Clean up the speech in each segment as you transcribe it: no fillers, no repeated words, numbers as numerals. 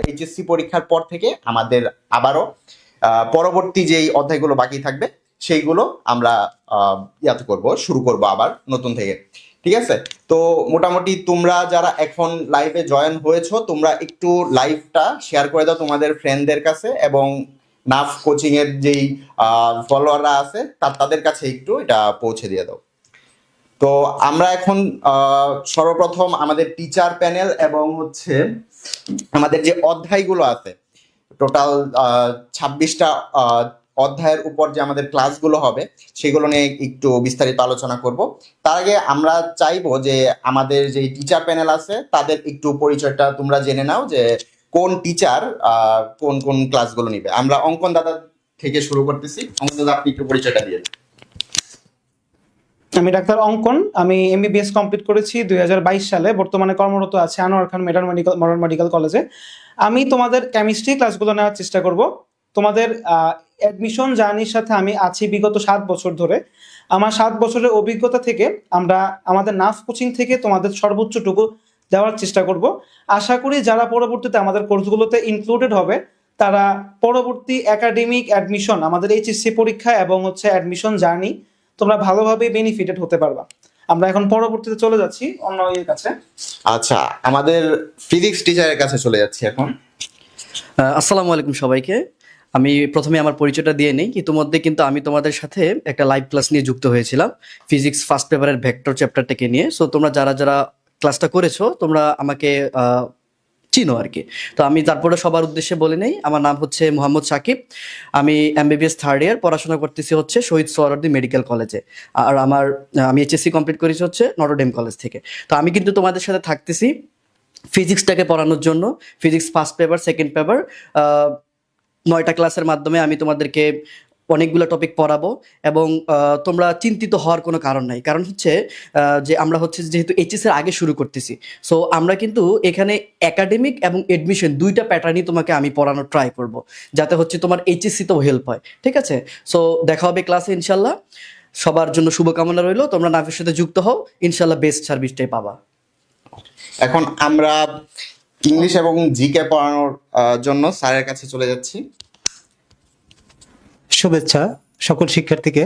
HSC পরীক্ষার পর থেকে আমাদের আবারও পরবর্তী যেই অধ্যায়গুলো বাকি থাকবে সেইগুলো আমরা শুরু করব আবার নতুন থেকে। ঠিক আছে, তো মোটামুটি তোমরা যারা এখন লাইভে জয়েন হয়েছো তোমরা একটু লাইভটা শেয়ার করে দাও তোমাদের ফ্রেন্ডদের কাছে, এবং নাফ কোচিং এর যেই ফলোয়াররা আছে তাদের কাছে একটু এটা পৌঁছে দিয়ে দাও। তো আমরা এখন সর্বপ্রথম আমাদের টিচার প্যানেল এবং হচ্ছে আমাদের যে অধ্যায়গুলো আছে টোটাল 26টা অধ্যায়ের উপর যে আমাদের ক্লাসগুলো হবে সেগুলো নিয়ে একটু বিস্তারিত আলোচনা করব। তার আগে আমরা চাইবো যে আমাদের যে টিচার প্যানেল আছে তাদের একটু পরিচয়টা তোমরা জেনে নাও, যে কোন টিচার কোন কোন ক্লাসগুলো নিবে। আমরা অঙ্কন দাদা থেকে শুরু করতেছি। অঙ্কন দাদা, আপনি একটু পরিচয়টা দিয়ে। আমি ডাক্তার অঙ্কন, আমি এমবিবিএস কমপ্লিট করেছি 2022 সালে। বর্তমানে কর্মরত আছে আনোয়ার খান মডার্ন মেডিকেল কলেজে। আমি তোমাদের কেমিস্ট্রি ক্লাসগুলো নেওয়ার চেষ্টা করব। তোমাদের অ্যাডমিশন জার্নির সাথে আমি আছি বিগত 7 বছর ধরে। আমার 7 বছরের অভিজ্ঞতা থেকে আমরা আমাদের নাফ কোচিং থেকে তোমাদের সর্বোচ্চটুকু দেওয়ার চেষ্টা করব। আশা করি যারা পরবর্তীতে আমাদের কোর্সগুলোতে ইনক্লুডেড হবে তারা পরবর্তী একাডেমিক অ্যাডমিশন, আমাদের এইচএসসি পরীক্ষা এবং হচ্ছে অ্যাডমিশন জার্নি তোমরা ভালোভাবে বেনিফিটেড হতে পারবা। আমরা এখন পরবর্তীতে চলে যাচ্ছি অন্য এর কাছে। আচ্ছা, আমাদের ফিজিক্স টিচারের কাছে চলে যাচ্ছি এখন। আসসালামু আলাইকুম সবাইকে। আমি প্রথমে আমার পরিচয়টা দিয়ে নেই। ইতিমধ্যে কিন্তু আমি তোমাদের সাথে একটা লাইভ ক্লাস নিয়ে যুক্ত হয়েছিলাম ফিজিক্স ফার্স্ট পেপারের ভেক্টর চ্যাপ্টারটাকে নিয়ে। সো তোমরা যারা যারা ক্লাসটা করেছো তোমরা আমাকে চিনো আর কি। তো আমি তারপরে সবার উদ্দেশ্যে বলে নেই, আমার নাম হচ্ছে মোহাম্মদ সাকিব। আমি এমবিবিএস থার্ড ইয়ার পড়াশোনা করতেছি হচ্ছে শহীদ সোহরাওয়ার্দী মেডিকেল কলেজে। আর আমি এইচএসসি কমপ্লিট করেছি হচ্ছে নটরডেম কলেজ থেকে। তো আমি কিন্তু তোমাদের সাথে থাকতেছি ফিজিক্সটাকে পড়ানোর জন্য। Physics first paper, second paper 9টা ক্লাসের মাধ্যমে আমি তোমাদেরকে অনেকগুলো টপিক পড়াবো। এবং তোমরা চিন্তিত হওয়ার কোনো কারণ নাই, কারণ হচ্ছে যে আমরা হচ্ছে যেহেতু এইচএস এর আগে শুরু করতেছি, সো আমরা কিন্তু এখানে একাডেমিক এবং এডমিশন দুইটা প্যাটার্নই তোমাকে আমি পড়ানোর ট্রাই করব, যাতে হচ্ছে তোমার এইচএসসিতেও হেল্প হয়। ঠিক আছে, সো দেখা হবে ক্লাসে ইনশাল্লাহ। সবার জন্য শুভকামনা রইলো, তোমরা নাফের সাথে যুক্ত হও, ইনশাল্লাহ বেস্ট সার্ভিসটাই পাবা। এখন আমরা ইংলিশ এবং জিকে পড়ানোর জন্য স্যারের কাছে চলে যাচ্ছি। শুভেচ্ছা সকল শিক্ষার্থীকে।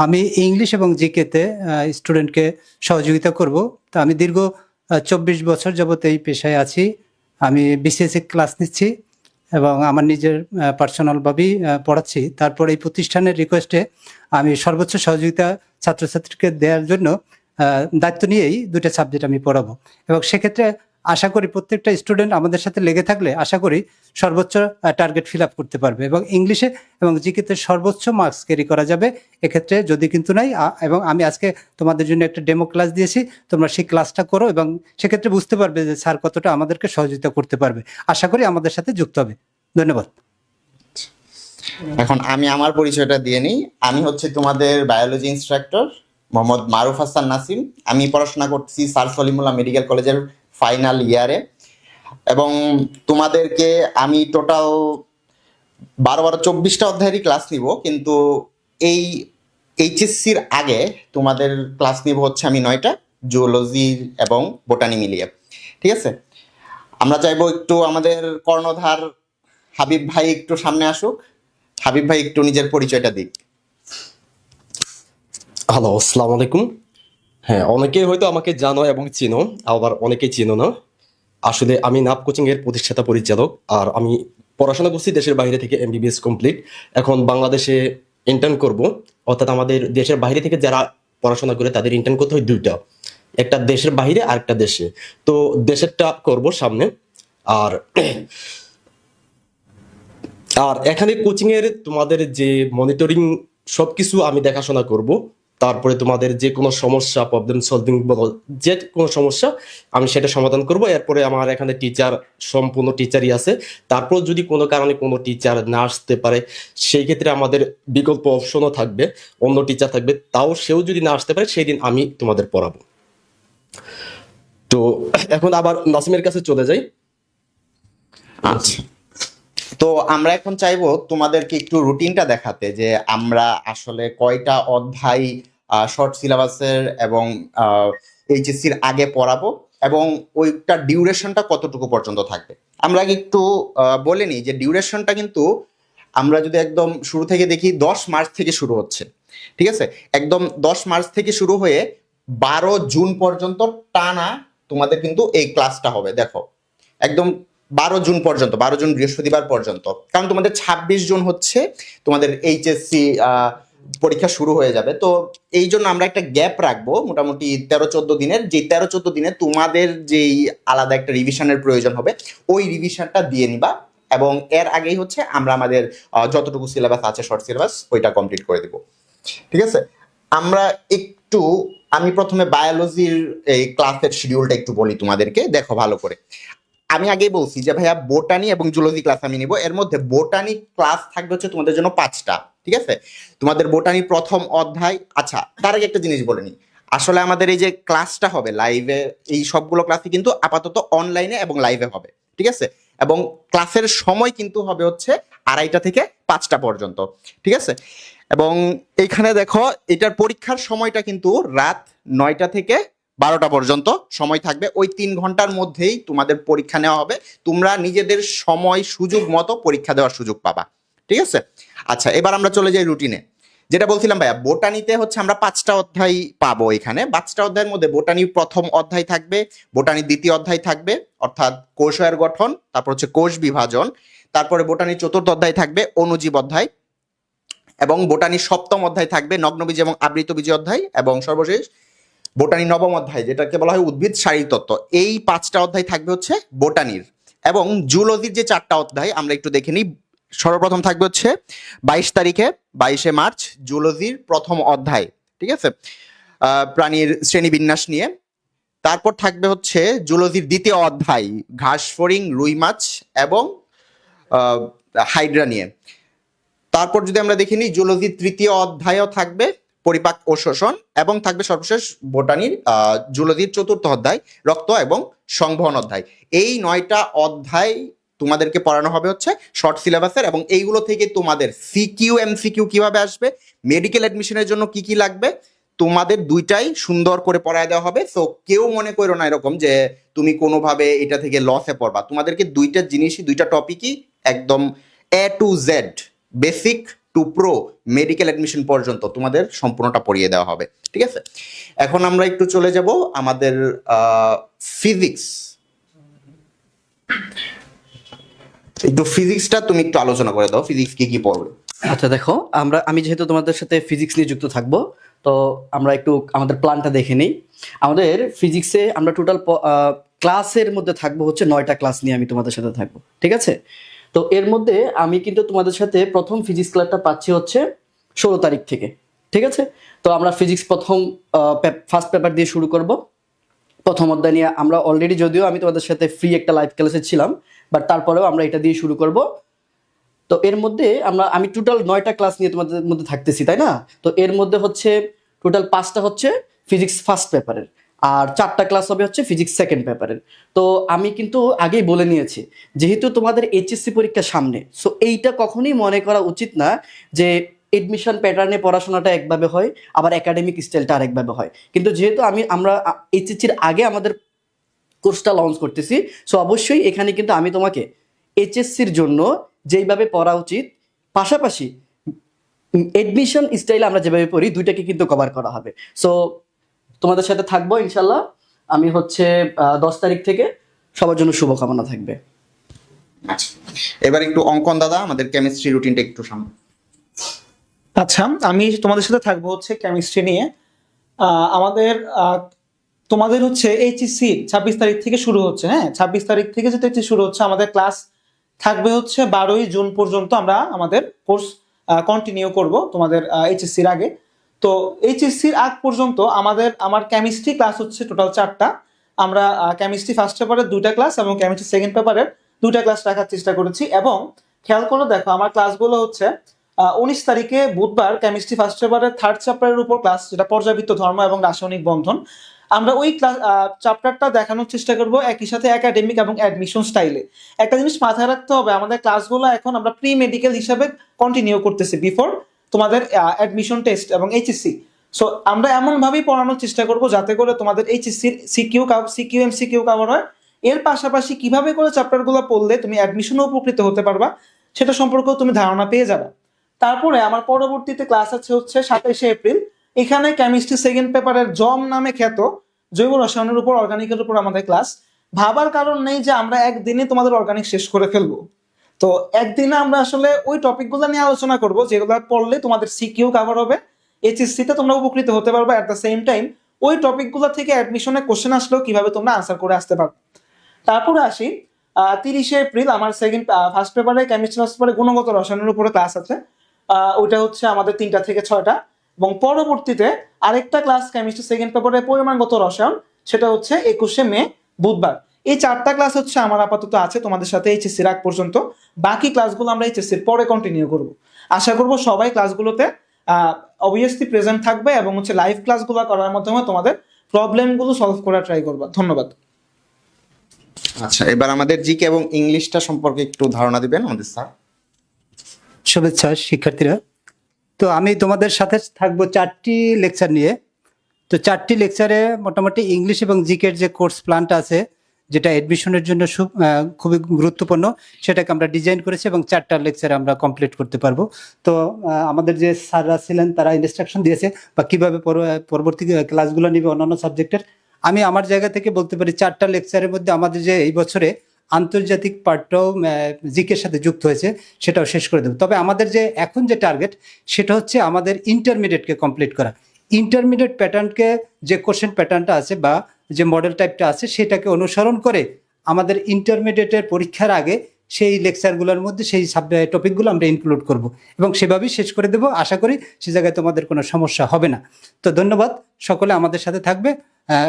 আমি ইংলিশ এবং জিকেতে স্টুডেন্টকে সহযোগিতা করব। তা আমি দীর্ঘ 24 বছর যাবত এই পেশায় আছি। আমি বিসিএসসি ক্লাস নিচ্ছি এবং আমার নিজের পার্সোনালভাবেই পড়াচ্ছি। তারপর এই প্রতিষ্ঠানের রিকোয়েস্টে আমি সর্বোচ্চ সহযোগিতা ছাত্রছাত্রীকে দেওয়ার জন্য দায়িত্ব নিয়েই 2টা সাবজেক্ট আমি পড়াবো। এবং সেক্ষেত্রে আশা করি প্রত্যেকটা স্টুডেন্ট আমাদের সাথে লেগে থাকলে আশা করি সর্বোচ্চ টার্গেট ফিল আপ করতে পারবে এবং ইংলিশে এবং জিকেতে সর্বোচ্চ মার্কস ক্যারি করা যাবে। এক্ষেত্রে যদি কিন্তু নাই, এবং আমি আজকে তোমাদের জন্য একটা ডেমো ক্লাস দিয়েছি, তোমরা সেই ক্লাসটা করো এবং সেক্ষেত্রে বুঝতে পারবে যে স্যার কতটা আমাদেরকে সহযোগিতা করতে পারবে। আশা করি আমাদের সাথে যুক্ত হবে। ধন্যবাদ। এখন আমি আমার পরিচয়টা দিয়ে নিই। আমি হচ্ছে তোমাদের বায়োলজি ইনস্ট্রাক্টর মোহাম্মদ মারুফ হাসান নাসিম। আমি পড়াশোনা করছি স্যার সলিমুল্লাহ মেডিকেল কলেজের ফাইনাল ইয়ারে, এবং তোমাদেরকে আমি টোটাল 24টা অধ্যায়েরই ক্লাস নিব, কিন্তু এই এইচএসসির আগে তোমাদের ক্লাস নিব হচ্ছে আমি 9টা, জুওলজি এবং বোটানি মিলিয়ে। ঠিক আছে, আমরা চাইবো একটু আমাদের কর্ণধার হাবিব ভাই একটু সামনে আসুক। হাবিব ভাই একটু নিজের পরিচয়টা দিক। হ্যালো, আসসালামু আলাইকুম। হ্যাঁ, অনেকে হয়তো আমাকে জানো এবং চিনো, আবার অনেকে চিনো না। আসলে আমি নাপ কোচিং এর প্রতিষ্ঠাতা পরিচালক, আর আমি পড়াশোনা করছি দেশের বাইরে থেকে, এমবিবিএস কমপ্লিট। এখন বাংলাদেশে ইন্টার্ন করব, অর্থাৎ আমাদের দেশের বাইরে থেকে যারা পড়াশোনা করে তাদের ইন্টার্ন করতে হয় 2টা, একটা দেশের বাইরে আর একটা দেশে। তো দেশেরটা করব সামনে। আর আর এখানে কোচিং এর তোমাদের যে মনিটরিং সবকিছু আমি দেখাশোনা করব। তারপরে তোমাদের যে কোনো সমস্যা, প্রবলেম সলভিং বলো, যে কোনো সমস্যা আমি সেটা সমাধান করব। এরপরে আমার এখানে টিচার, সম্পূর্ণ টিচারই আছে। তারপর যদি কোনো কারণে কোনো টিচার না আসতে পারে সেই ক্ষেত্রে আমাদের বিকল্প অপশনও থাকবে, অন্য টিচার থাকবে, তাও সেও যদি না আসতে পারে সেই দিন আমি তোমাদের পড়াবো। তো এখন আবার নাসিমের কাছে চলে যাই। আচ্ছা, তো আমরা এখন চাইবো তোমাদেরকে একটু রুটিনটা দেখাতে, যে আমরা আসলে কয়টা অধ্যায় শর্ট সিলেবাসের এবং এইচএসসির আগে পড়াবো, এবং ওইটার ডিউরেশনটা কতটুকু পর্যন্ত থাকবে। আমরা আগে একটু বলে নিই যে ডিউরেশনটা কিন্তু আমরা যদি একদম শুরু থেকে দেখি 10 মার্চ থেকে শুরু হচ্ছে, ঠিক আছে? একদম 10 মার্চ থেকে শুরু হয়ে 12 জুন পর্যন্ত টানা তোমাদের কিন্তু এই ক্লাসটা হবে। দেখো একদম 12 জুন পর্যন্ত, 12 জুন বৃহস্পতিবার পর্যন্ত, কারণ তোমাদের 26 জুন হচ্ছে তোমাদের এইচএসসি পরীক্ষা শুরু হয়ে যাবে। তো এই জন্য আমরা একটা গ্যাপ রাখবো মোটামুটি 13-14 দিনের, যে 13-14 দিনে তোমাদের যেই আলাদা একটা রিভিশনের প্রয়োজন হবে ওই রিভিশনটা দিয়ে নিবা, এবং এর আগেই হচ্ছে আমরা আমাদের যতটুকু সিলেবাস আছে শর্ট সিলেবাস ওইটা কমপ্লিট করে দিব, ঠিক আছে? আমরা একটু, আমি প্রথমে বায়োলজির এই ক্লাসের শিডিউলটা একটু বলি তোমাদেরকে, দেখো ভালো করে। আমি আগেই বলছি যে ভাইয়া বোটানি এবং জুলজি ক্লাস আমি নিব। এর মধ্যে বোটানি ক্লাস থাকবে হচ্ছে তোমাদের জন্য 5টা, ঠিক আছে? তোমাদের বোটানি প্রথম অধ্যায়, আচ্ছা তার আগে একটা জিনিস বলে নিই, আসলে আমাদের এই যে ক্লাসটা হবে লাইভে, এই সবগুলো ক্লাসই কিন্তু আপাতত অনলাইনে এবং লাইভে হবে, ঠিক আছে? এবং ক্লাসের সময় কিন্তু হবে হচ্ছে 2:30 থেকে 5টা পর্যন্ত, ঠিক আছে? এবং এইখানে দেখো এটার পরীক্ষার সময়টা কিন্তু রাত 9টা থেকে 12টা পর্যন্ত সময় থাকবে। ওই 3 ঘন্টার মধ্যেই তোমাদের পরীক্ষা নেওয়া হবে, তোমরা নিজেদের সময় সুযোগ মতো পরীক্ষা দেওয়ার সুযোগ পাবা, ঠিক আছে? আচ্ছা এবার আমরা চলে যাই রুটিনে। যেটা বলছিলাম ভাইয়া, বোটানিতে হচ্ছে আমরা 5টা অধ্যায় পাবো। এখানে 5টা অধ্যায়ের মধ্যে বোটানি প্রথম অধ্যায় থাকবে, বোটানি দ্বিতীয় অধ্যায় থাকবে অর্থাৎ কোষের গঠন, তারপর হচ্ছে কোষ বিভাজন, তারপরে বোটানি চতুর্থ অধ্যায় থাকবে অনুজীব অধ্যায়, এবং বোটানি সপ্তম অধ্যায় থাকবে নগ্নবীজি এবং আবৃতবীজি অধ্যায়, এবং সর্বশেষ বোটানি নবম অধ্যায় যেটাকে বলা হয় উদ্ভিদ শারীরতত্ত্ব। এই 5টা অধ্যায় থাকবে হচ্ছে বোটানির। এবং জুলজির যে 4টা অধ্যায় আমরা একটু দেখে নিই। সর্বপ্রথম থাকবে হচ্ছে 22 তারিখে, 22শে মার্চ জুলজির প্রথম অধ্যায়, ঠিক আছে? প্রাণীর শ্রেণীবিন্যাস নিয়ে। তারপর থাকবে হচ্ছে জুলজির দ্বিতীয় অধ্যায় ঘাস ফড়িং, রুই মাছ এবং হাইড্রা নিয়ে। তারপর যদি আমরা দেখি নিই জুলজির তৃতীয় অধ্যায়ও থাকবে পরিপাক ও শোষণ, এবং থাকবে সর্বশেষ বোটানির জুলজির চতুর্থ অধ্যায় রক্ত এবং সংবহন অধ্যায়। এই 9টা অধ্যায় তোমাদেরকে পড়ানো হবে হচ্ছে শর্ট সিলেবাসের, এবং এইগুলো থেকে তোমাদের সিকিউ এমসিকিউ কিভাবে আসবে, মেডিকেল অ্যাডমিশনের জন্য কি কি লাগবে, তোমাদের দুইটাই সুন্দর করে পড়ায় দেওয়া হবে। সো কেউ মনে করো না এরকম যে তুমি কোনোভাবে এটা থেকে লসে পড়বা। তোমাদেরকে দুইটা জিনিসই, দুইটা টপিকই একদম A to Z, basic to pro, medical admission পর্যন্ত তোমাদের সম্পূর্ণটা পড়িয়ে দেওয়া হবে, ঠিক আছে? এখন আমরা একটু চলে যাব আমাদের ফিজিক্স। একটু ফিজিক্সটা তুমি একটু আলোচনা করে দাও, ফিজিক্স কি কি পড়বে? আচ্ছা দেখো, আমি যেহেতু তোমাদের সাথে ফিজিক্স নিয়ে যুক্ত থাকবো, তো আমরা একটু আমাদের প্ল্যানটা দেখে নিই। আমাদের ফিজিক্সে আমরা টোটাল ক্লাসের মধ্যে থাকবো হচ্ছে 9টা ক্লাস নিয়ে আমি তোমাদের সাথে থাকবো, ঠিক আছে? তো এর মধ্যে আমি কিন্তু তোমাদের সাথে প্রথম ফিজিক্স ক্লাসটা পাচ্ছি হচ্ছে 16 তারিখ থেকে, ঠিক আছে? তো আমরা ফিজিক্স প্রথম ফার্স্ট পেপার দিয়ে শুরু করব। প্রথম অধ্যায় নিয়ে আমরা অলরেডি, যদিও আমি তোমাদের সাথে ফ্রি একটা লাইভ ক্লাসে ছিলাম, বাট তারপরেও আমরা এটা দিয়ে শুরু করব। তো এর মধ্যে আমি টোটাল 9টা ক্লাস নিয়ে তোমাদের মধ্যে থাকতেছি, তাই না? তো এর মধ্যে হচ্ছে টোটাল 5টা হচ্ছে ফিজিক্স ফার্স্ট পেপারের, আর 4টা ক্লাস হবে হচ্ছে ফিজিক্স সেকেন্ড পেপারের। তো আমি কিন্তু আগেই বলে নিয়েছি, যেহেতু তোমাদের এইচএসসি পরীক্ষা সামনে, সো এইটা কখনোই মনে করা উচিত না যে এডমিশন প্যাটার্নে পড়াশোনাটা একভাবে হয় আবার একাডেমিক স্টাইলটা আরেকভাবে হয়। কিন্তু যেহেতু আমরা এইচএসসির আগে আমাদের কোর্সটা লঞ্চ করতেছি, সো অবশ্যই এখানে কিন্তু আমি তোমাকে এইচএসসির জন্য যেইভাবে পড়া উচিত, পাশাপাশি এডমিশন স্টাইলে আমরা যেভাবে পড়ি, দুইটাকে কিন্তু কভার করা হবে। সো তোমাদের সাথে থাকবো ইনশাল্লাহ। আমি হচ্ছে 10 তারিখ থেকে, সবার জন্য শুভকামনা থাকবে। আচ্ছা এবার একটু অঙ্কন দাদা, আমাদের কেমিস্ট্রি রুটিনটা একটু সামনে। আচ্ছা, আমি তোমাদের সাথে থাকবো হচ্ছে কেমিস্ট্রি নিয়ে। আমাদের তোমাদের হচ্ছে এইচএসসি 26 তারিখ থেকে শুরু হচ্ছে। হ্যাঁ, 26 তারিখ থেকে যেটা শুরু হচ্ছে, আমাদের ক্লাস থাকবে হচ্ছে 12ই জুন পর্যন্ত। আমরা আমাদের কোর্স কন্টিনিউ করব তোমাদের এইচএসসির আগে। তো এইচএসসির আগ পর্যন্ত আমার কেমিস্ট্রি ক্লাস হচ্ছে টোটাল 4টা। আমরা কেমিস্ট্রি ফার্স্ট পেপারের 2টা ক্লাস এবং কেমিস্ট্রি সেকেন্ড পেপারের 2টা ক্লাস রাখার চেষ্টা করেছি। এবং খেয়াল করে দেখো, আমার ক্লাসগুলো হচ্ছে 19 তারিখে বুধবার কেমিস্ট্রি ফার্স্ট পেপারের 3rd চ্যাপ্টারের উপর ক্লাস, যেটা পর্যাবৃত্ত ধর্ম এবং রাসায়নিক বন্ধন। আমরা ওই ক্লাস চ্যাপ্টারটা দেখানোর চেষ্টা করব একই সাথে একাডেমিক এবং অ্যাডমিশন স্টাইলে। একটা জিনিস মাথায় রাখতে হবে, আমাদের ক্লাসগুলো এখন আমরা প্রি মেডিকেল হিসাবে কন্টিনিউ করতেছি বিফোর তোমাদের অ্যাডমিশন টেস্ট এবং এইচএসসি। সো আমরা এমন ভাবেই পড়ানোর চেষ্টা করব যাতে করে তোমাদের এইচএসসির সিকিউ এমসিকিউ কভার হয়। এর পাশাপাশি কিভাবে করে চ্যাপ্টারগুলো পড়লে তুমি অ্যাডমিশনও উপকৃত হতে পারবা সেটা সম্পর্কেও তুমি ধারণা পেয়ে যাবে। তারপরে আমার পরবর্তীতে ক্লাস আছে হচ্ছে 27শে এপ্রিল। এখানে কেমিস্ট্রি সেকেন্ড পেপারের জম নামে খ্যাত জৈব রসায়নের উপর, অর্গানিকের উপর আমাদের ক্লাস। ভাবার কারণ নেই যে আমরা একদিনে তোমাদের অর্গানিক শেষ করে ফেলবো। তো একদিনে আমরা আসলে ওই টপিকগুলো নিয়ে আলোচনা করব যেগুলো পড়লে তোমাদের সিকিউ কভার হবে, এইচএসসি তে তোমরা উপকৃত হতে পারবে। অ্যাট দ্য সেম টাইম ওই টপিকগুলো থেকে অ্যাডমিশনে কোশ্চেন আসলেও কিভাবে তোমরা আনসার করে আসতে পারবে। তারপরে আসি 30শে এপ্রিল আমার ফার্স্ট পেপারে কেমিস্ট্রি পেপারে গুণগত রসায়নের উপরে ক্লাস আছে। ওইটা হচ্ছে আমাদের 3টা থেকে 6টা। এবং পরবর্তীতে আরেকটা ক্লাস কেমিস্ট্রি সেকেন্ড পেপারে পরিমাণগত রসায়ন, সেটা হচ্ছে 21শে মে বুধবার। এই 4টা ক্লাস হচ্ছে আমার আপাতত আছে তোমাদের সাথে এইচএসসির আগ পর্যন্ত। বাকি ক্লাসগুলো আমরা এইচএসসির পরে কন্টিনিউ করব। আশা করব সবাই ক্লাসগুলোতে অবভিয়াসলি প্রেজেন্ট থাকবে এবং হচ্ছে লাইভ ক্লাসগুলো করার মাধ্যমে তোমাদের প্রবলেমগুলো সলভ করার ট্রাই করবা। ধন্যবাদ। আচ্ছা, এবার আমাদের জিকে এবং ইংলিশটা সম্পর্কে একটু ধারণা দিবেন আমাদের স্যার। শুভেচ্ছা শিক্ষার্থীরা। তো আমি তোমাদের সাথে থাকবো 4টি লেকচার নিয়ে। তো 4টি লেকচারে মোটামুটি ইংলিশ এবং জিকের যে কোর্স প্ল্যানটা আছে, যেটা এডমিশনের জন্য খুবই গুরুত্বপূর্ণ, সেটাকে আমরা ডিজাইন করেছি এবং 4টা লেকচারে আমরা কমপ্লিট করতে পারবো। তো আমাদের যে স্যাররা ছিলেন তারা ইনস্ট্রাকশন দিয়েছে বা কিভাবে পরবর্তী ক্লাসগুলো নিবে অন্যান্য সাবজেক্টের। আমি আমার জায়গা থেকে বলতে পারি 4টা লেকচারের মধ্যে আমাদের যে এই বছরে আন্তর্জাতিক পার্টটাও জিকের সাথে যুক্ত হয়েছে, সেটাও শেষ করে দেবো। তবে আমাদের যে এখন যে টার্গেট, সেটা হচ্ছে আমাদের ইন্টারমিডিয়েটকে কমপ্লিট করা। ইন্টারমিডিয়েট প্যাটার্নকে, যে কোশ্চেন প্যাটার্নটা আছে বা যে মডেল টাইপটা আছে, সেটাকে অনুসরণ করে আমাদের ইন্টারমিডিয়েটের পরীক্ষার আগে সেই লেকচারগুলোর মধ্যে সেই টপিকগুলো আমরা ইনক্লুড করব এবং সেভাবেই শেষ করে দেবো। আশা করি সে জায়গায় তোমাদের কোনো সমস্যা হবে না। তো ধন্যবাদ, সকলে আমাদের সাথে থাকবে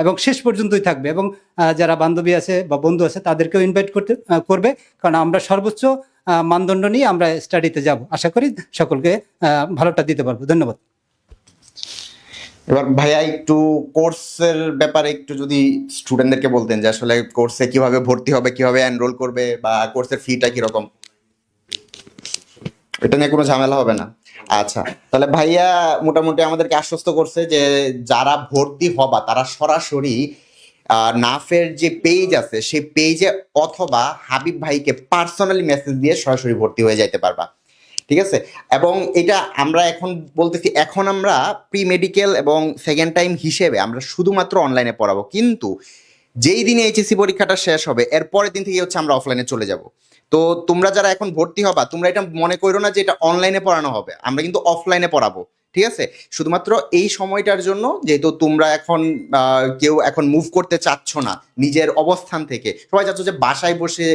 এবং শেষ পর্যন্তই থাকবে। এবং যারা বান্ধবী আছে বা বন্ধু আছে তাদেরকেও ইনভাইট করবে, কারণ আমরা সর্বোচ্চ মানদণ্ড নিয়ে আমরা স্টাডিতে যাব। আশা করি সকলকে ভালোটা দিতে পারবো। ধন্যবাদ। এবার ভাইয়া একটু কোর্সের ব্যাপারে একটু যদি স্টুডেন্টদেরকে বলতেন যে আসলে কোর্সে কিভাবে ভর্তি হবে, কিভাবে এনরোল করবে, বা কোর্সের ফিটা কিরকম, এটা নিয়ে কোনো ঝামেলা হবে না। আচ্ছা, তাহলে ভাইয়া মোটামুটি আমাদেরকে আশ্বস্ত করছে যে যারা ভর্তি হবা তারা সরাসরি নাফের যে পেজ আছে সেই পেজে অথবা হাবিব ভাইকে পার্সোনালি মেসেজ দিয়ে সরাসরি ভর্তি হয়ে যাইতে পারবা। ঠিক আছে? এবং এটা আমরা এখন বলতেছি, এখন আমরা প্রি মেডিকেল এবং সেকেন্ড টাইম হিসেবে আমরা শুধুমাত্র অনলাইনে পড়াবো, কিন্তু যেই দিনে এইচএসসি পরীক্ষাটা শেষ হবে এর পরের দিন থেকে হচ্ছে আমরা অফলাইনে চলে যাব। তো তোমরা যারা এখন ভর্তি হবা তোমরা এটা মনে করো না যে এটা অনলাইনে পড়ানো হবে, আমরা কিন্তু অফলাইনে পড়াবো। ঠিক আছে? শুধুমাত্র এই সময়টার জন্য, যেহেতু তোমরা এখন কেউ এখন মুভ করতে চাচ্ছ না নিজের অবস্থান থেকে, সবাই চাচ্ছ যে বাসায় বসে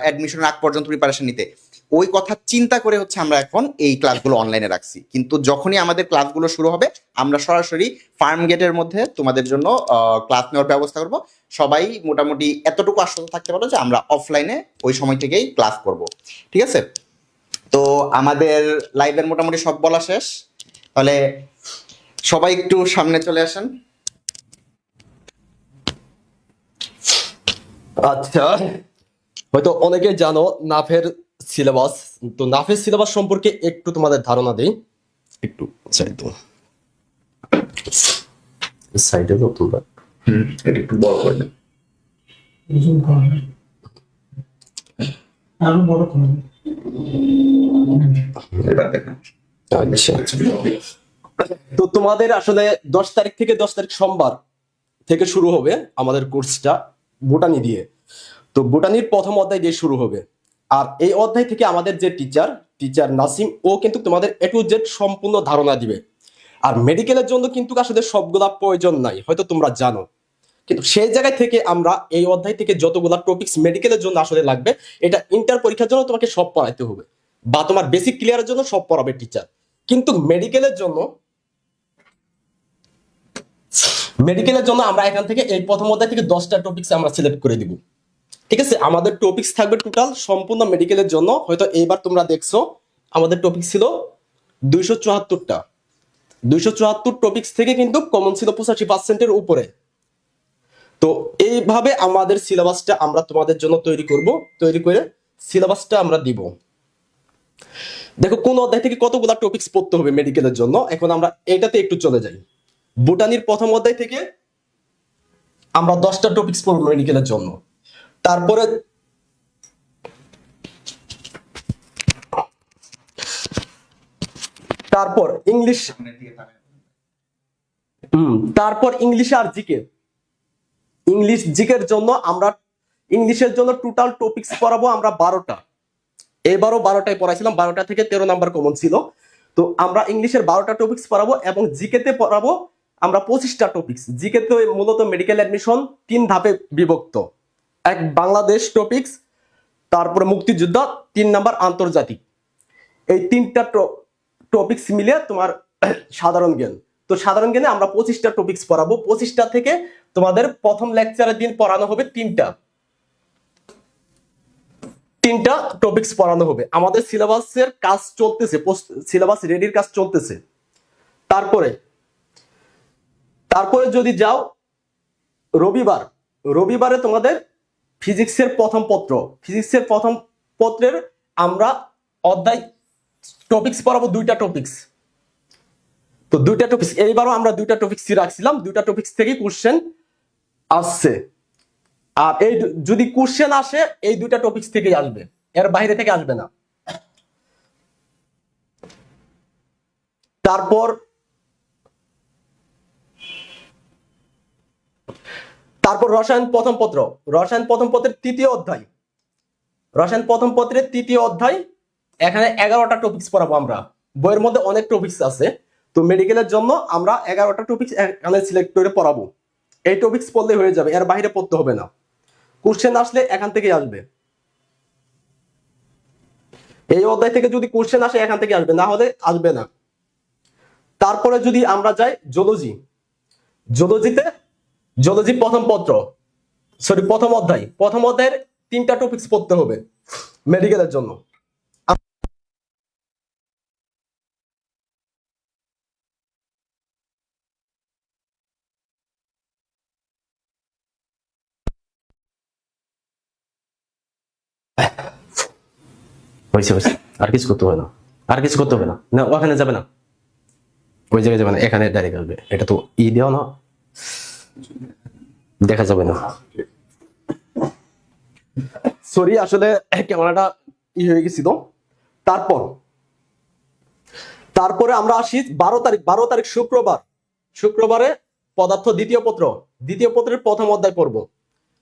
অ্যাডমিশনের আগ পর্যন্ত প্রিপারেশন নিতে, ওই কথা চিন্তা করে হচ্ছে আমরা এখন এই ক্লাসগুলো অনলাইনে রাখছি। কিন্তু যখনই আমাদের ক্লাসগুলো শুরু হবে আমরা সরাসরি ফার্ম গেটের মধ্যে তোমাদের জন্য ক্লাস নেওয়ার ব্যবস্থা করব। সবাই মোটামুটি এতটুকু আশ্বস্ত থাকতে পারো যে আমরা অফলাইনে ওই সময় থেকেই ক্লাস করব। ঠিক আছে? তো আমাদের লাইভের মোটামুটি সব বলা শেষ। তাহলে সবাই একটু সামনে চলে আসেন। আচ্ছা, হয়তো অনেকে জানো নাফের সিলেবাস। তো নাফের সিলেবাস সম্পর্কে একটু তোমাদের ধারণা দেই। একটু সাইডে তো তোমরা এটা একটু বড় করে দেন। আরো বড় করে এবার দেখেন। আচ্ছা। তো তোমাদের আসলে 10 তারিখ থেকে 10 তারিখ সোমবার থেকে শুরু হবে আমাদের কোর্সটা বোটানি দিয়ে। তো বোটানির প্রথম অধ্যায় দিয়ে শুরু হবে। আর এই অধ্যায় থেকে আমাদের যে টিচার নাসিম, ও কিন্তু তোমাদের A to Z সম্পূর্ণ ধারণা দিবে। আর মেডিকেলের জন্য কিন্তু আসলে সবগুলা প্রয়োজন নাই, হয়তো তোমরা জানো, কিন্তু সেই জায়গায় থেকে আমরা এই অধ্যায় থেকে যতগুলা টপিকস মেডিকেলের জন্য আসলে লাগবে, এটা ইন্টার পরীক্ষার জন্য তোমাকে সব পড়াইতে হবে, বা তোমার বেসিক ক্লিয়ারের জন্য সব পড়াবে টিচার। কিন্তু মেডিকেলের জন্য আমরা এখান থেকে এই প্রথম অধ্যায় থেকে 10টা টপিকস আমরা সিলেক্ট করে দিব। ঠিক আছে? আমাদের টপিকস থাকবে টোটাল সম্পূর্ণ মেডিকেলের জন্য। হয়তো এইবার তোমরা দেখছো আমাদের টপিক ছিল 274টা। 274 টপিকস থেকে কিন্তু কমন ছিল 85%-এর উপরে। তো এইভাবে আমাদের সিলেবাসটা আমরা তোমাদের জন্য তৈরি করে সিলেবাসটা আমরা দিব। দেখো কোন অধ্যায় থেকে কতগুলা টপিকস পড়তে হবে মেডিকেলের জন্য। এখন আমরা এটাতে একটু চলে যাই। বোটানির প্রথম অধ্যায় থেকে আমরা 10টা টপিকস পড়বো মেডিকেলের জন্য। তারপরে তারপর ইংলিশ, তারপর ইংলিশ আর জিকে। ইংলিশ জিকের জন্য আমরা ইংলিশের জন্য টোটাল টপিকস পড়াবো আমরা 12টা। এবারও 12টায় পড়াইছিলাম, 12টা থেকে 13 নাম্বার কমন ছিল। তো আমরা ইংলিশের 12টা টপিকস পড়াবো এবং জিকেতে পড়াবো আমরা 25টা টপিকস। জিকেতে মূলত মেডিকেল অ্যাডমিশন 3 ধাপে বিভক্ত। এক বাংলাদেশ টপিকস, তারপরে মুক্তিযোদ্ধা, 3 নাম্বার আন্তর্জাতিক। এই 3টা টপিকস মিলে তোমার সাধারণ জ্ঞান। তো সাধারণ জ্ঞানে আমরা 25টা টপিকস পড়াবো। 25টা থেকে তোমাদের প্রথম লেকচারের দিন পড়ানো হবে 3টা টপিকস পড়ানো হবে। আমাদের সিলেবাসের কাজ চলতেছে, সিলেবাস রেডির কাজ চলতেছে। তারপরে যদি যাও রবিবারে তোমাদের ফিজিক্সের প্রথম পত্রের আমরা অধ্যায় টপিকস পড়াবো 2টা টপিকস। তো 2টা টপিকস এইবারও আমরা 2টা টপিকস রাখছিলাম, 2টা টপিকস থেকে কোশ্চেন আসছে। আর এই যদি কোশ্চেন আসে এই 2টা টপিকস থেকেই আসবে, এর বাইরে থেকে আসবে না। তারপর রসায়ন প্রথম পত্রের তৃতীয় অধ্যায়। এখানে 11টা টপিকস পড়াবো আমরা। বইয়ের মধ্যে অনেক টপিকস আছে, তো মেডিকেলের জন্য আমরা 11টা টপিকস এখানে সিলেক্ট করে পড়াবো। এই টপিকস পড়লে হয়ে যাবে, এর বাইরে পড়তে হবে না। কোশ্চেন আসলে এখান থেকেই আসবে। এই অধ্যায় থেকে যদি কোশ্চেন আসে এখান থেকে আসবে, না হলে আসবে না। তারপরে যদি আমরা যাই জুলজি প্রথম অধ্যায়ের 3টা টপিকস পড়তে হবে মেডিকেলের জন্য। হয়েছে আর কিছু করতে হবে না, না ওখানে যাবে না, ওই জায়গায় যাবে না, এখানে ডাইরেক্ট আসবে। এটা তো দেওয়া না, দেখা যাবে না। সরি, আসলে ক্যামেরাটা হয়ে গেছিল। তারপরে আমরা আসি 12 তারিখ শুক্রবারে পদার্থ দ্বিতীয় পত্রের প্রথম অধ্যায় পড়বো।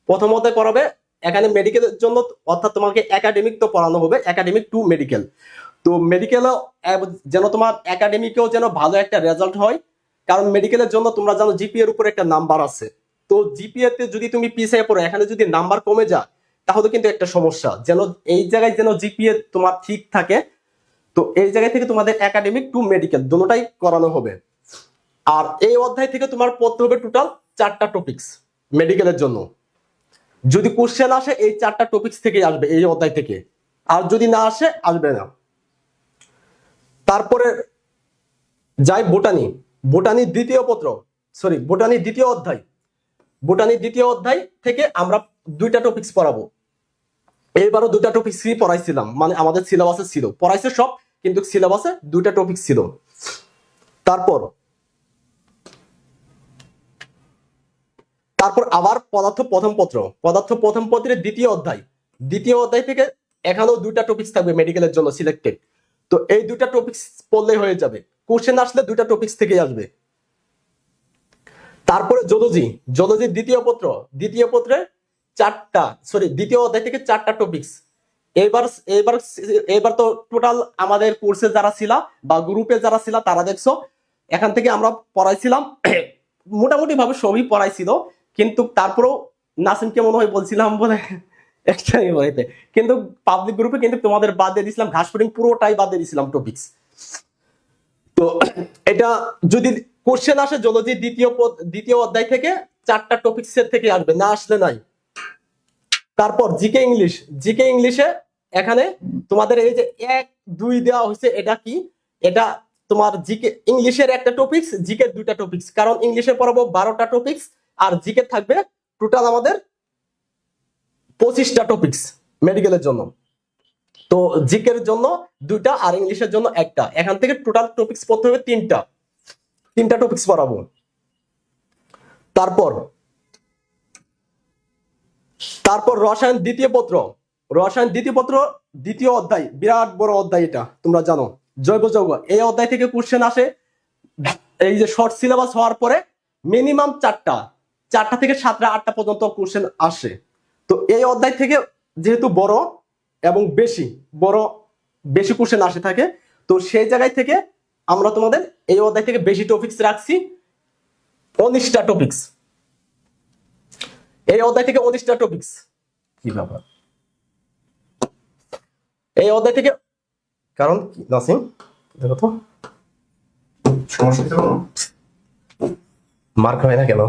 প্রথম অধ্যায় পড়াবে এখানে মেডিকেলের জন্য, অর্থাৎ তোমাকে একাডেমিক তো পড়ানো হবে, একাডেমিক টু মেডিকেল। তো মেডিকেল যেন তোমার একাডেমিকেও যেন ভালো একটা রেজাল্ট হয়, কারণ মেডিকেলের জন্য তোমরা জানো জিপিএর উপর একটা নাম্বার আছে। তো জিপিএ তে যদি তুমি পিছিয়ে পড়ো, এখানে যদি নাম্বার কমে যায় তাহলে কিন্তু একটা সমস্যা। যেন এই জায়গায় যেন জিপিএ তোমার ঠিক থাকে। তো এই জায়গা থেকে তোমাদের একাডেমিক টু মেডিকেল দুটোটাই করানো হবে। আর এই অধ্যায় থেকে তোমার পড়তে হবে টোটাল 4টা টপিকস মেডিকেলের জন্য। যদি কোশ্চেন আসে এই 4টা টপিকস থেকে আসবে এই অধ্যায় থেকে, আর যদি না আসে আসবে না। তারপরে যাই বোটানি দ্বিতীয় অধ্যায় থেকে আমরা 2টা টপিকস পড়াবো। এইবারও 2টা টপিকসই পড়াইছিলাম, মানে আমাদের সিলেবাসে ছিল, পড়াইছে সব, কিন্তু সিলেবাসে 2টা টপিকস ছিল। তারপর আবার পদার্থ প্রথম পত্রের দ্বিতীয় অধ্যায় থেকে এখানেও 2টা টপিকস থাকবে মেডিকেলের জন্য সিলেক্টেড। তো এই 2টা টপিকস পড়লেই হয়ে যাবে, কোশ্চেন আসলে 2টা টপিকস থেকেই আসবে। তারপরে জুলজি দ্বিতীয় অধ্যায় থেকে 4টা টপিকস। এবার তো টোটাল আমাদের কোর্সে যারা ছিল বা গ্রুপে যারা ছিল তারা দেখছো, এখান থেকে আমরা পড়াইছিলাম মোটামুটি ভাবে সবই পড়াইছিল, কিন্তু তারপরেও নাসিমকে মনে হয় বলছিলাম বলে একটাই বইতে, কিন্তু পাবলিক গ্রুপে কিন্তু তোমাদের বাদ দিয়ে দিয়েছিলাম, ঘাসফড়িং পুরোটাই বাদ দিয়ে দিয়েছিলাম টপিকস। তো এটা যদি কোশ্চেন আসে জুলজি দ্বিতীয় অধ্যায় থেকে 4টা টপিকসের থেকে আসবে, না আসলে নাই। তারপর জিকে ইংলিশে এখানে তোমাদের এই যে 1, 2 দেওয়া হয়েছে, এটা কি? এটা তোমার জিকে ইংলিশের একটা টপিকস, জিকে 2টা টপিকস, কারণ ইংলিশে পড়াবো 12টা টপিকস আর জিকে থাকবে টোটাল আমাদের 25টা টপিকস মেডিকেলের জন্য। তো জিকের জন্য 2টা আর ইংলিশের জন্য 1টা, এখান থেকে টোটাল টপিকস পড়তে হবে 3টা টপিকস পড়াবো। তারপর তারপর রসায়ন দ্বিতীয় পত্র, রসায়ন দ্বিতীয় পত্র দ্বিতীয় অধ্যায়, বিরাট বড় অধ্যায়, এটা তোমরা জানো। জৈব যৌগ, এই অধ্যায় থেকে কোশ্চেন আসে। এই যে শর্ট সিলেবাস হওয়ার পরে মিনিমাম চারটা থেকে 7টা 8টা পর্যন্ত কোশ্চেন আসে। তো এই অধ্যায় থেকে যেহেতু বড় এবং বেশি কোশ্চেন আসে থাকে, তো সেই জায়গায় থেকে আমরা তোমাদের এই অধ্যায় থেকে বেশি টপিকস রাখছি, 19টা টপিকস। এই অধ্যায় থেকে 19টা টপিকস। কি ব্যাপার এই অধ্যায় থেকে, কারণ কি নাসিম দেখো তো সমস্যা ছিল না? মার্ক হয় না কেন?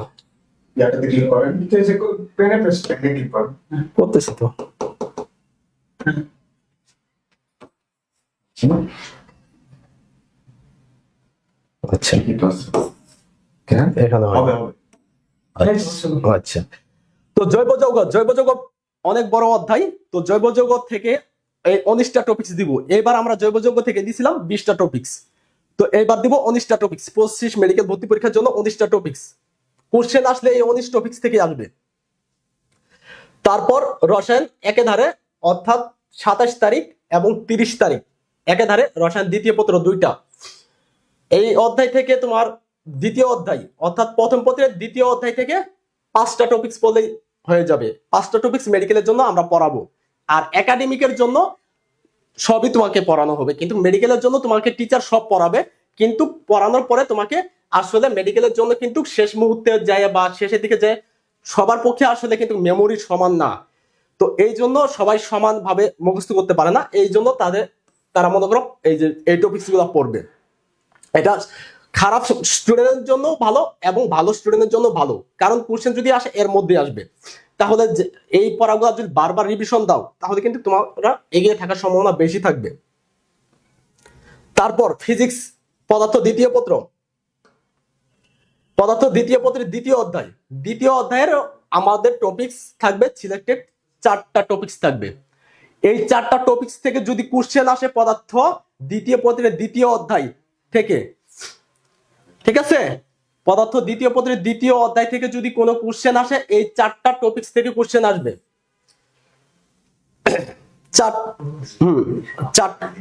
ইয়াটাতে ক্লিক করেন, পেনে ক্লিক করেন। করতেছি তো। আচ্ছা এখানে হবে হয়। হবে। আচ্ছা, তো জৈব যৌগ অনেক বড় অধ্যায়। তো জৈব যৌগ থেকে এই 19টা টপিকস দিব। এবার আমরা জৈব যৌগ থেকে দিয়েছিলাম 20টা টপিকস, তো এবার দিব 19টা টপিকস। 25 মেডিকেল ভর্তি পরীক্ষার জন্য 19টা টপিকস। কোশ্চেন আসলে এই 19 টপিকস থেকে আসবে। তারপর রসায়ন একেধারে, অর্থাৎ 27 তারিখ এবং 30 তারিখ একেধারে রসায়ন দ্বিতীয় পত্র 2টা। এই অধ্যায় থেকে তোমার দ্বিতীয় অধ্যায়, অর্থাৎ প্রথম পত্রের দ্বিতীয় অধ্যায় থেকে 5টা টপিকস পড়লেই হয়ে যাবে। 5টা টপিকস মেডিকেলের জন্য আমরা পড়াবো, আর একাডেমিকের জন্য সবই তোমাকে পড়ানো হবে। কিন্তু মেডিকেলের জন্য তোমাকে টিচার সব পড়াবে, কিন্তু পড়ানোর পরে তোমাকে আসলে মেডিকেলের জন্য কিন্তু শেষ মুহূর্তে যায় বা শেষের দিকে যায় সবার পক্ষে আসলে কিন্তু মেমোরি সমান না। তো এই জন্য সবাই সমানভাবে মুখস্থ করতে পারে না, এই জন্য তারা মনে করো এই যে এই টপিকস গুলো পড়বে। এটা খারাপ স্টুডেন্টের জন্য ভালো এবং ভালো স্টুডেন্টের জন্য ভালো, কারণ কোশ্চেন যদি আসে এর মধ্যে আসবে। তাহলে এই পড়াগুলো যদি বারবার রিভিশন দাও তাহলে কিন্তু তোমরা এগিয়ে থাকার সম্ভাবনা বেশি থাকবে। তারপর ফিজিক্স পদার্থ দ্বিতীয় পত্রের দ্বিতীয় অধ্যায়ের আমাদের টপিকস থাকবে সিলেক্টেড 4টা টপিকস থাকবে। এই 4টা টপিকস থেকে যদি কোশ্চেন আসে পদার্থ দ্বিতীয় পত্রের দ্বিতীয় অধ্যায় থেকে, ঠিক আছে, পদার্থ দ্বিতীয় পত্রের দ্বিতীয় অধ্যায় থেকে যদি কোনো কোশ্চেন আসে এই 4টা টপিকস থেকে কোশ্চেন আসবে।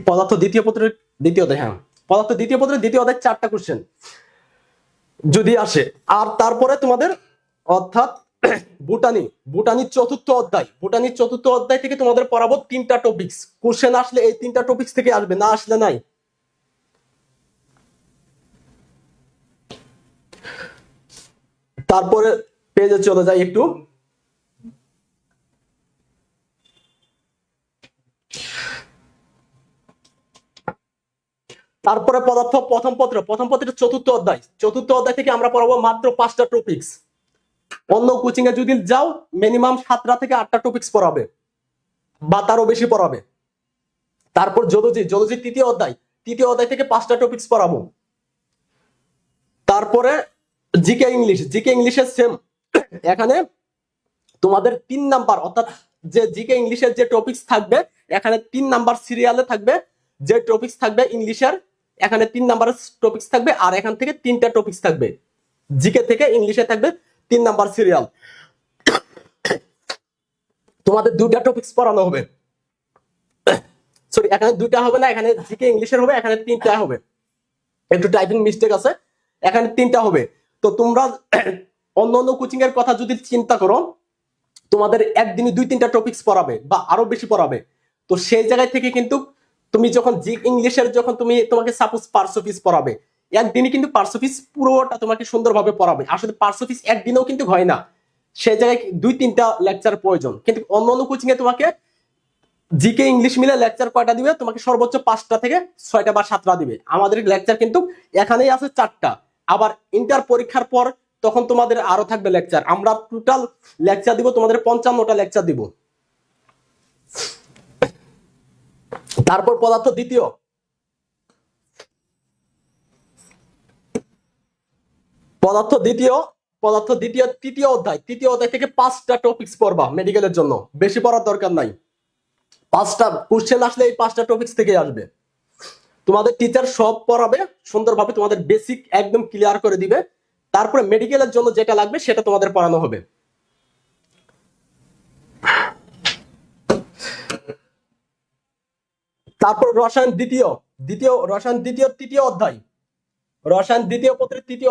পদার্থ দ্বিতীয় পত্রের দ্বিতীয় অধ্যায়, হ্যাঁ পদার্থ দ্বিতীয় পত্রের দ্বিতীয় অধ্যায় 4টা কোশ্চেন যদি আসে। আর তারপরে তোমাদের অর্থাৎ বুটানি চতুর্থ অধ্যায় থেকে তোমাদের পড়াবো 3টা টপিকস। কোশ্চেন আসলে এই 3টা টপিকস থেকে আসবে, না আসলে নাই। তারপরে পেজে চলে যাই একটু। তারপরে পদার্থ প্রথম পত্রের চতুর্থ অধ্যায় থেকে আমরা পড়াবো মাত্র 5টা টপিকস। অন্য কোচিং এ যদি যাও মিনিমাম 7টা থেকে 8টা টপিকস পড়াবে বা তারও বেশি পড়াবে। তারপর জুলজি তৃতীয় অধ্যায় থেকে 5টা টপিকস পড়াবো। তারপরে জিকে ইংলিশের সেম, এখানে তোমাদের 3 নাম্বার, অর্থাৎ যে জিকে ইংলিশের যে টপিকস থাকবে এখানে 3 নাম্বার সিরিয়ালে থাকবে যে টপিকস থাকবে ইংলিশের, এখানে 3 নাম্বারের টপিকস থাকবে। আর এখান থেকে 3টা টপিকস থাকবে জিকে থেকে ইংলিশে থাকবে 3 নাম্বার সিরিয়াল। তোমাদের 2টা টপিকস পড়ানো হবে, সরি এখানে 2টা হবে না, এখানে জিকে ইংলিশের হবে, এখানে 3টা হবে। একটু টাইপিং মিস্টেক আছে, এখানে 3টা হবে। তো তোমরা অন্য কোচিং এর কথা যদি চিন্তা করো তোমাদের একদিনে 2-3টা টপিকস পড়াবে বা আরো বেশি পড়াবে। তো সেই জায়গায় থেকে কিন্তু তুমি যখন জি ইংলিশের তোমাকে সাপোজ পার্টস অফ স্পিচ পড়াবে, একদিনে কিন্তু পার্টস অফ স্পিচ পুরোটা তোমাকে সুন্দরভাবে পড়াবে। আসলে পার্টস অফ স্পিচ একদিনেও কিন্তু হয় না, সেই জায়গায় 2-3টা লেকচার প্রয়োজন। কিন্তু অন্য কোচিং এ তোমাকে জিকে ইংলিশ মিলে লেকচার কয়টা দিবে? তোমাকে সর্বোচ্চ 5টা থেকে 6টা বা 7টা দিবে। আমাদের লেকচার কিন্তু এখানেই আছে 4টা। আবার ইন্টার পরীক্ষার পর তখন তোমাদের আরো থাকবে লেকচার। আমরা টোটাল লেকচার দিব তোমাদের 55টা লেকচার দিব। তারপর পদার্থ দ্বিতীয় তৃতীয় অধ্যায় থেকে 5টা টপিকস পড়বা মেডিকেলের জন্য, বেশি পড়ার দরকার নাই। 5টা কোশ্চেন আসলে এই 5টা টপিকস থেকে আসবে। তোমাদের টিচার সব পড়াবে সুন্দরভাবে, তোমাদের বেসিক একদম ক্লিয়ার করে দিবে। তারপরে মেডিকেলের জন্য যেটা লাগবে সেটা তোমাদের পড়ানো হবে। তারপর রসায়ন তৃতীয় অধ্যায়, রসায়ন দ্বিতীয় পত্রের তৃতীয়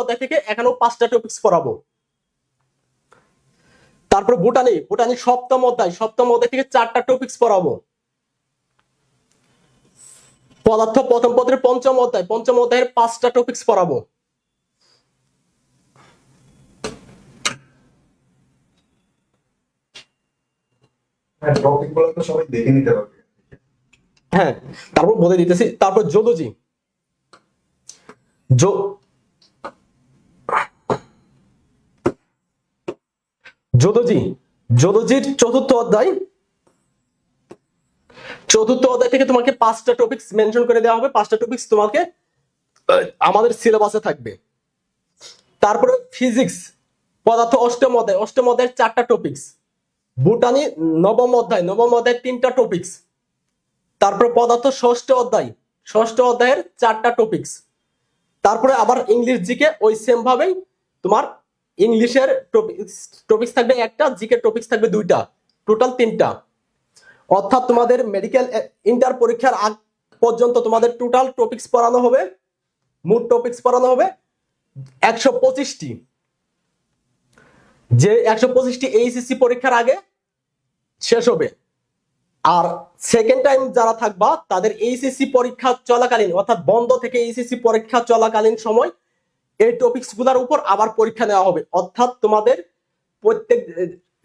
অধ্যায় থেকে এখানেও 5টা টপিকস পড়াবো। তারপর বোটানি সপ্তম অধ্যায় থেকে 4টা টপিকস পড়াবো। পদার্থ প্রথম পত্রের পঞ্চম অধ্যায়ের 5টা টপিকস পড়াবো। টপিকগুলো তো সবাই দেখে নিতে পারবে। হ্যাঁ, তারপর বলে দিতেছি। তারপর জোলজির চতুর্থ অধ্যায় থেকে তোমাকে 5টা টপিকস মেনশন করে দেওয়া হবে। 5টা টপিকস তোমাকে আমাদের সিলেবাসে থাকবে। তারপরে ফিজিক্স পদার্থ অষ্টম অধ্যায়ের 4টা টপিকস। বোটানি নবম অধ্যায় 3টা টপিকস। তারপরে পদার্থ ষষ্ঠ অধ্যায়ের 4টা টপিকস। তারপরে আবার ইংলিশ জিকে ওই সেম ভাবেই তোমার ইংলিশের টপিকস থাকবে 1টা, জিকে টপিকস থাকবে 2টা, টোটাল 3টা। অর্থাৎ তোমাদের মেডিকেল ইন্টার পরীক্ষার আগ পর্যন্ত তোমাদের টোটাল টপিকস পড়ানো হবে, মোট টপিকস পড়ানো হবে 125টি। যে 125টি এইচএসসি পরীক্ষার আগে শেষ হবে। আর সেকেন্ড টাইম যারা থাকবা তাদের এইচএসসি পরীক্ষা চলাকালীন, অর্থাৎ বন্ধ থেকে এইচএসসি পরীক্ষা চলাকালীন সময় এই টপিকস গুলার উপর আবার পরীক্ষা নেওয়া হবে। অর্থাৎ তোমাদের প্রত্যেক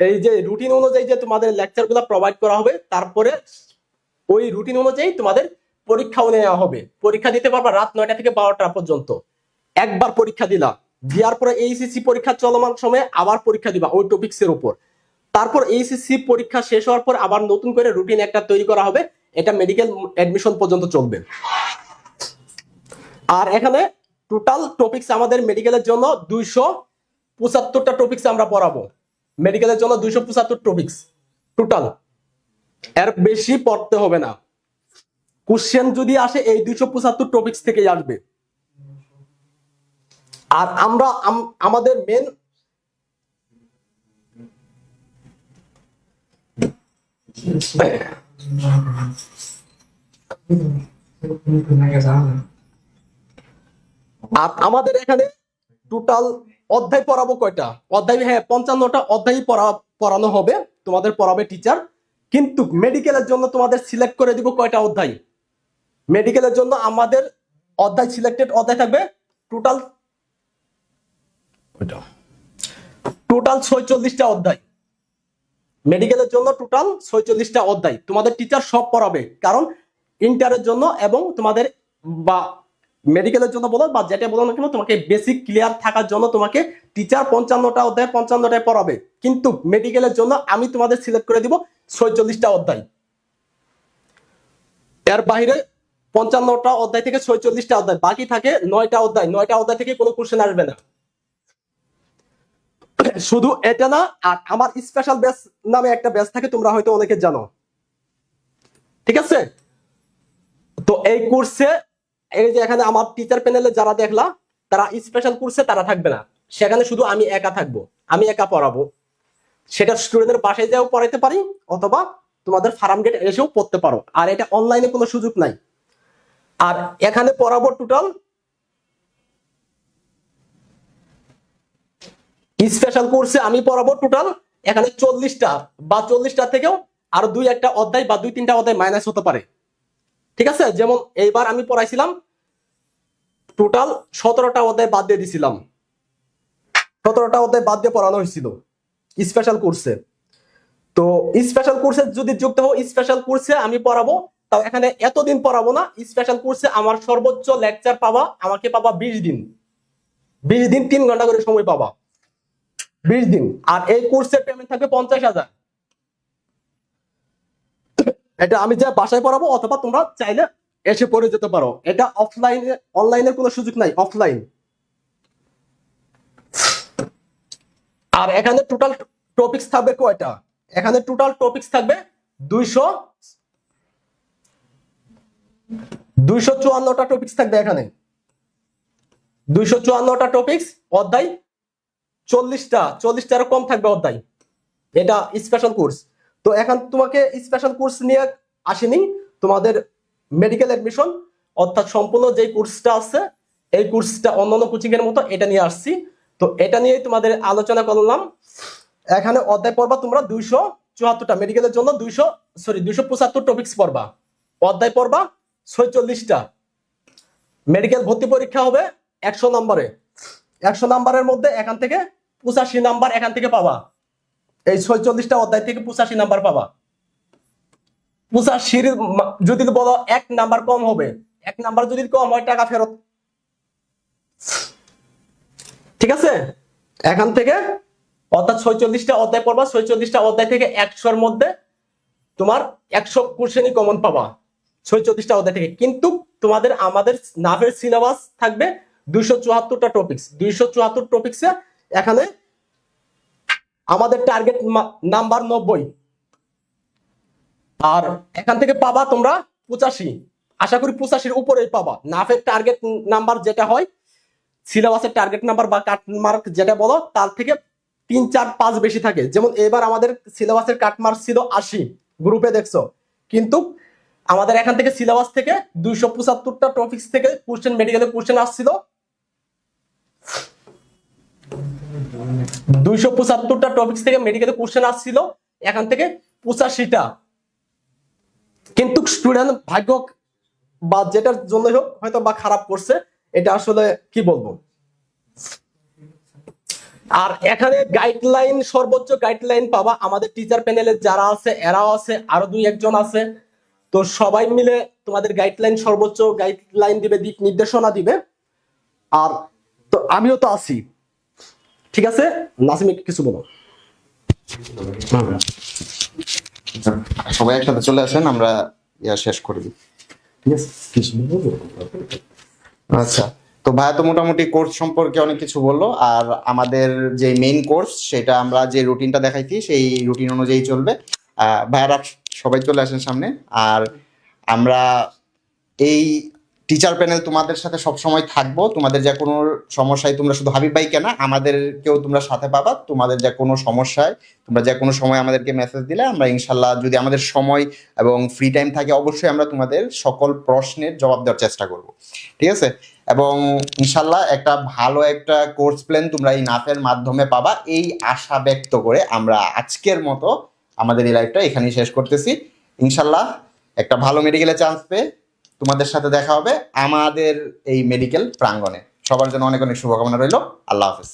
এই যে রুটিন অনুযায়ী যে তোমাদের লেকচার গুলা প্রোভাইড করা হবে, তারপরে ওই রুটিন অনুযায়ী তোমাদের পরীক্ষাও নেওয়া হবে। পরীক্ষা দিতে পারবা রাত 9টা থেকে 12টা পর্যন্ত। একবার পরীক্ষা দিলা, দেওয়ার পরে এইচএসসি পরীক্ষা চলমান সময়ে আবার পরীক্ষা দিবা ওই টপিকসের উপর। তারপর এইচএসসি পরীক্ষা শেষ হওয়ার পর আবার নতুন করে রুটিন একটা তৈরি করা হবে, এটা মেডিকেল অ্যাডমিশন পর্যন্ত চলবে। আর এখানে টোটাল টপিকস আমাদের মেডিকেলের জন্য 275টা টপিকস আমরা পড়াবো। মেডিকেলের জন্য 275 টপিকস টোটাল, এর বেশি পড়তে হবে না। কোশ্চেন যদি আসে এই 275 টপিকস থেকেই আসবে। আর আমরা আমাদের মেন আমাদের এখানে টোটাল অধ্যায় পড়াবো কয়টা অধ্যায়? হ্যাঁ, 55টা অধ্যায় পড়ানো হবে, তোমাদের পড়াবে টিচার। কিন্তু মেডিকেলের জন্য তোমাদের সিলেক্ট করে দিব কয়টা অধ্যায়। মেডিকেলের জন্য আমাদের অধ্যায় সিলেক্টেড অধ্যায় থাকবে টোটাল 46টা অধ্যায়। মেডিকেলের জন্য টোটাল 46টা অধ্যায় তোমাদের টিচার সব পড়াবে। কারণ ইন্টারের জন্য এবং তোমাদের বা মেডিকেলের জন্য বলো বা যেটা বলো না কেন, তোমাকে বেসিক ক্লিয়ার থাকার জন্য তোমাকে টিচার 55টা অধ্যায় 55টায় পড়াবে। কিন্তু মেডিকেলের জন্য আমি তোমাদের সিলেক্ট করে দিব 46টা অধ্যায়। এর বাইরে 55টা অধ্যায় থেকে 46টা অধ্যায়, বাকি থাকে 9টা অধ্যায়। 9টা অধ্যায় থেকে কোনো কোশ্চেন আসবে না। শুধু এটা না, আর আমার স্পেশাল ব্যাচ নামে একটা ব্যাচ থাকে, তোমরা হয়তো অনেকে জানো, ঠিক আছে? তো এই কোর্সে এই যে এখানে আমার টিচার প্যানেলে যারা দেখলা, তারা স্পেশাল কোর্সে তারা থাকবে না। সেখানে শুধু আমি একা থাকবো, আমি একা পড়াবো। সেটা স্টুডেন্টের বাসায় যাও পড়াইতে পারি, অথবা তোমাদের ফার্ম গেট এসেও পড়তে পারো। আর এটা অনলাইনে কোনো সুযোগ নাই। আর এখানে পড়াবো টোটাল স্পেশাল কোর্সে আমি পড়াবো টোটাল এখানে 40টা বা 40টা থেকেও আরো 2-1টা অধ্যায় বা 2-3টা অধ্যায় মাইনাস হতে পারে, ঠিক আছে? যেমন এইবার আমি পড়াইছিলাম টোটাল 17টা অধ্যায় বাদ দিয়ে দিছিলাম, 17টা অধ্যায় বাদ দিয়ে পড়ানো হয়েছিল স্পেশাল কোর্সে। তো স্পেশাল কোর্সে যদি যুক্ত হও, স্পেশাল কোর্সে আমি পড়াবো, তাও এখানে এতদিন পড়াবো না। স্পেশাল কোর্সে আমার সর্বোচ্চ লেকচার পাবা, আমাকে পাবা 20 দিন, 20 দিন 3 ঘন্টা করে সময় পাবা, 20 দিন। আর এই কোর্সের পেমেন্ট থাকবে 50,000। এটা আমি যা বাসায় পড়াবো, অথবা তোমরা চাইলে এসে পড়ে যেতে পারো। এটা অফলাইনে, অনলাইনের কোনো সুযোগ নাই, অফলাইন। আর এখানে টোটাল টপিকস থাকবে কয়টা? এখানে টোটাল টপিকস থাকবে 254টা টপিকস থাকবে এখানে, 254টা টপিকস, অধ্যায় 40টারও কম থাকবে অধ্যায়। এটা স্পেশাল কোর্স। তো এখন তোমাকে স্পেশাল কোর্স নিয়ে আসেনি, তোমাদের মেডিকেল অ্যাডমিশন অর্থাৎ সম্পূর্ণ যে কোর্সটা আছে এই কোর্সটা অন্যান্য কোচিং এর মতো এটা নিয়ে আসছি। তো এটা নিয়েই তোমাদের আলোচনা করলাম। এখানে অধ্যায় পড়বা তোমরা 274টা, মেডিকেলের জন্য 275 টপিকস পড়বা, অধ্যায় পড়বা 46টা। মেডিকেল ভর্তি পরীক্ষা হবে 100 নম্বরে, 100 নম্বরের মধ্যে এখান থেকে 85 নাম্বার এখান থেকে পাবা। এই 46টা অধ্যায় থেকে 85 নাম্বার পাবা। 85 যদি বলো 1 নাম্বার কম হবে, 1 নাম্বার যদি কম হয় টাকা ফেরত। ঠিক আছে, এখান থেকে অর্থাৎ 46টা অধ্যায় পড়বা, 46টা অধ্যায় থেকে 100-এর মধ্যে তোমার 100 কোশ্চেনই কমন পাবা 46টা অধ্যায় থেকে। কিন্তু তোমাদের আমাদের নাভের সিলেবাস থাকবে 274টা টপিকস, 274 টপিকসে এখানে আমাদের টার্গেট নাম্বার 90, আর এখান থেকে পাবা তোমরা 85, আশা করি 85-এর উপরেই পাবা। নাফের টার্গেট নাম্বার যেটা হয়, সিলেবাসের টার্গেট নাম্বার বা কাট মার্ক যেটা বলো তার থেকে 3, 4, 5 বেশি থাকে। যেমন এবার আমাদের সিলেবাসের কাট মার্ক ছিল 80, গ্রুপে দেখছো, কিন্তু আমাদের এখান থেকে সিলেবাস থেকে 275টা টপিকস থেকে কোশ্চেন, মেডিকেলের কোশ্চেন আসছিল 275টা টপিকস থেকে মেডিকেলের কোশ্চেন আসছিল এখান থেকে 85টা। কিন্তু স্টুডেন্ট ভাগ্য বা যেটার জন্য হোক হয়তো বা খারাপ করছে, এটা আসলে কি বলবো। আর এখানে গাইডলাইন, সর্বোচ্চ গাইডলাইন পাবা আমাদের টিচার প্যানেলে যারা আছে, এরাও আছে, আরো 2-1 জন আছে। তো সবাই মিলে তোমাদের গাইডলাইন, সর্বোচ্চ গাইডলাইন দিবে, দিক নির্দেশনা দিবে। আর তো আমিও তো আছি। ঠিক আছে, নাসিম কিছু বলো। সবাই একসাথে চলে আসেন, আমরা শেষ করে দিই। ঠিক আছে, আচ্ছা। তো ভাইয়া তো মোটামুটি কোর্স সম্পর্কে অনেক কিছু বললো, আর আমাদের যে মেইন কোর্স সেটা আমরা যে রুটিনটা দেখাইছি সেই রুটিন অনুযায়ী চলবে। ভাইয়ারা সবাই চলে আসেন সামনে। আর আমরা এই টিচার প্যানেল তোমাদের সাথে সব সময় থাকবো। তোমাদের যে কোনো সমস্যায় তোমরা শুধু হাবিব ভাই কেনা, আমাদেরকেও তোমরা সাথে পাবা। তোমাদের যে কোনো সমস্যায় তোমরা যে কোনো সময় আমাদেরকে মেসেজ দিলে আমরা ইনশাল্লাহ, যদি আমাদের সময় এবং ফ্রি টাইম থাকে, অবশ্যই আমরা তোমাদের সকল প্রশ্নের জবাব দেওয়ার চেষ্টা করব। ঠিক আছে, এবং ইনশাল্লাহ একটা ভালো একটা কোর্স প্ল্যান তোমরা এই নাফের মাধ্যমে পাবা, এই আশা ব্যক্ত করে আমরা আজকের মতো আমাদের এই লাইভটা এখানেই শেষ করতেছি। ইনশাল্লাহ একটা ভালো মেডিকেলে চান্স পেয়ে তোমাদের সাথে দেখা হবে আমাদের এই মেডিকেল প্রাঙ্গণে। সবার জন্য অনেক অনেক শুভকামনা রইল। আল্লাহ হাফেজ।